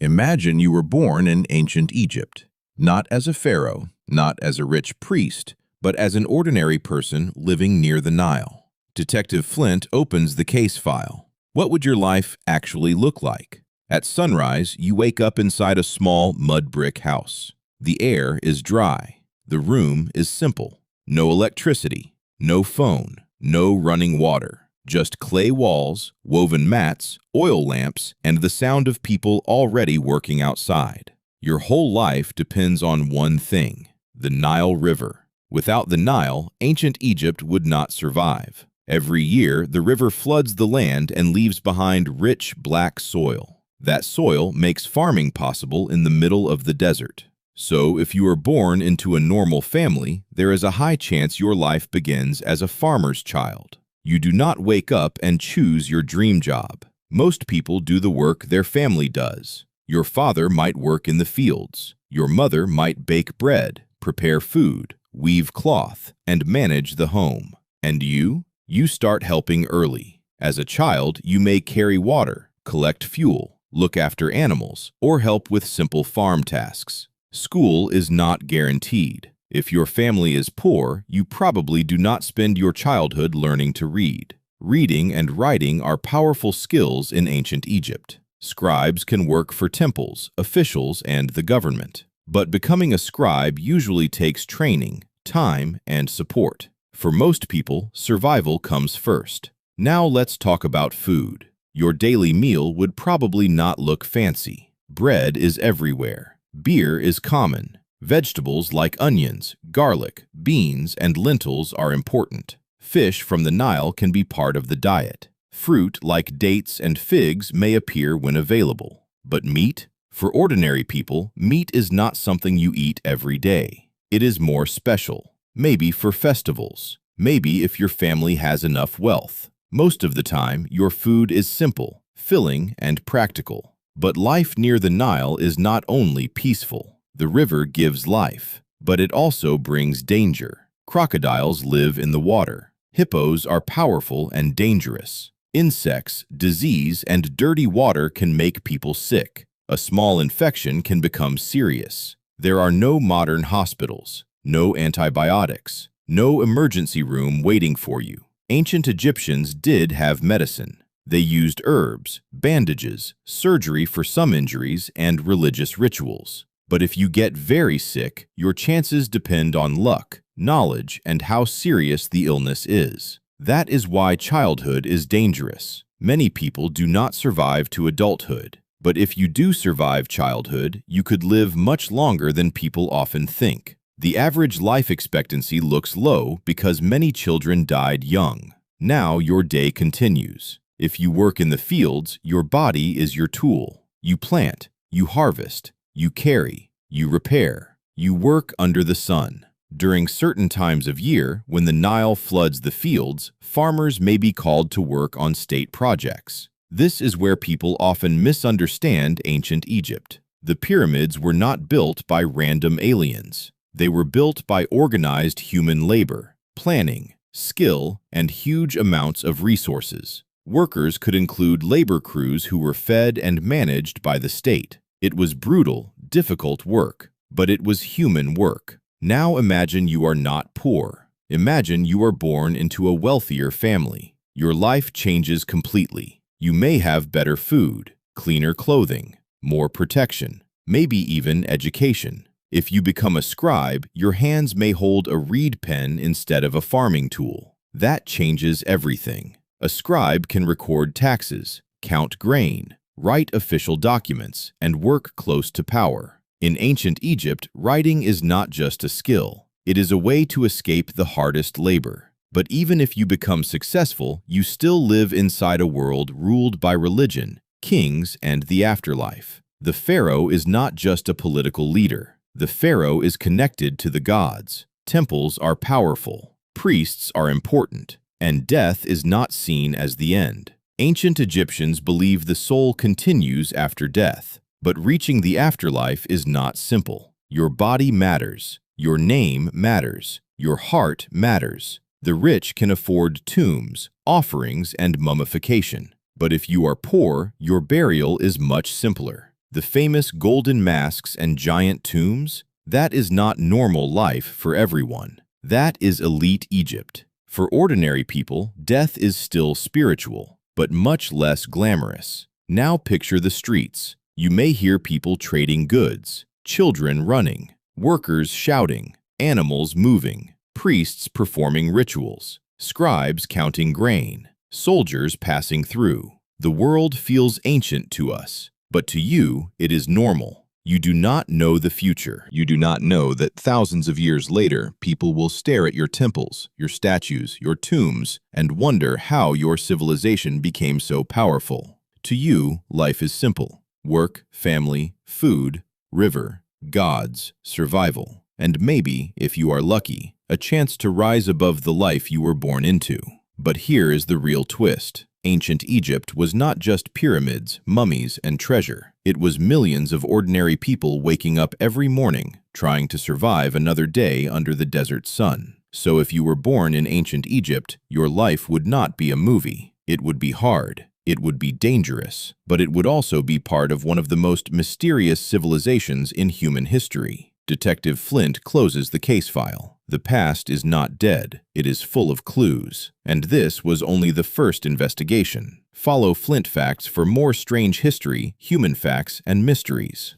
Imagine you were born in ancient Egypt, not as a pharaoh, not as a rich priest, but as an ordinary person living near the Nile. Detective Flint opens the case file. What would your life actually look like? At sunrise, you wake up inside a small mud brick house. The air is dry. The room is simple. No electricity, no phone, no running water. Just clay walls, woven mats, oil lamps, and the sound of people already working outside. Your whole life depends on one thing: the Nile River. Without the Nile, ancient Egypt would not survive. Every year, the river floods the land and leaves behind rich black soil. That soil makes farming possible in the middle of the desert. So, if you are born into a normal family, there is a high chance your life begins as a farmer's child. You do not wake up and choose your dream job. Most people do the work their family does. Your father might work in the fields. Your mother might bake bread, prepare food, weave cloth, and manage the home. And you? You start helping early. As a child, you may carry water, collect fuel, look after animals, or help with simple farm tasks. School is not guaranteed. If your family is poor, you probably do not spend your childhood learning to read. Reading and writing are powerful skills in ancient Egypt. Scribes can work for temples, officials, and the government. But becoming a scribe usually takes training, time, and support. For most people, survival comes first. Now let's talk about food. Your daily meal would probably not look fancy. Bread is everywhere. Beer is common. Vegetables like onions, garlic, beans, and lentils are important. Fish from the Nile can be part of the diet. Fruit like dates and figs may appear when available. But meat? For ordinary people, meat is not something you eat every day. It is more special. Maybe for festivals. Maybe if your family has enough wealth. Most of the time, your food is simple, filling, and practical. But life near the Nile is not only peaceful. The river gives life, but it also brings danger. Crocodiles live in the water. Hippos are powerful and dangerous. Insects, disease, and dirty water can make people sick. A small infection can become serious. There are no modern hospitals, no antibiotics, no emergency room waiting for you. Ancient Egyptians did have medicine. They used herbs, bandages, surgery for some injuries, and religious rituals. But if you get very sick, your chances depend on luck, knowledge, and how serious the illness is. That is why childhood is dangerous. Many people do not survive to adulthood. But if you do survive childhood, you could live much longer than people often think. The average life expectancy looks low because many children died young. Now your day continues. If you work in the fields, your body is your tool. You plant, you harvest, you carry, you repair, you work under the sun. During certain times of year, when the Nile floods the fields, farmers may be called to work on state projects. This is where people often misunderstand ancient Egypt. The pyramids were not built by random aliens. They were built by organized human labor, planning, skill, and huge amounts of resources. Workers could include labor crews who were fed and managed by the state. It was brutal, difficult work, but it was human work. Now imagine you are not poor. Imagine you are born into a wealthier family. Your life changes completely. You may have better food, cleaner clothing, more protection, maybe even education. If you become a scribe, your hands may hold a reed pen instead of a farming tool. That changes everything. A scribe can record taxes, count grain, write official documents, and work close to power. In ancient Egypt, writing is not just a skill. It is a way to escape the hardest labor. But even if you become successful, you still live inside a world ruled by religion, kings, and the afterlife. The pharaoh is not just a political leader. The pharaoh is connected to the gods. Temples are powerful. Priests are important. And death is not seen as the end. Ancient Egyptians believe the soul continues after death. But reaching the afterlife is not simple. Your body matters. Your name matters. Your heart matters. The rich can afford tombs, offerings, and mummification. But if you are poor, your burial is much simpler. The famous golden masks and giant tombs? That is not normal life for everyone. That is elite Egypt. For ordinary people, death is still spiritual, but much less glamorous. Now picture the streets. You may hear people trading goods, children running, workers shouting, animals moving, priests performing rituals, scribes counting grain, soldiers passing through. The world feels ancient to us, but to you it is normal. You do not know the future. You do not know that thousands of years later, people will stare at your temples, your statues, your tombs, and wonder how your civilization became so powerful. To you, life is simple. Work, family, food, river, gods, survival, and maybe, if you are lucky, a chance to rise above the life you were born into. But here is the real twist. Ancient Egypt was not just pyramids, mummies, and treasure. It was millions of ordinary people waking up every morning, trying to survive another day under the desert sun. So if you were born in ancient Egypt, your life would not be a movie. It would be hard. It would be dangerous, but it would also be part of one of the most mysterious civilizations in human history. Detective Flint closes the case file. The past is not dead. It is full of clues. And this was only the first investigation. Follow Flint Facts for more strange history, human facts, and mysteries.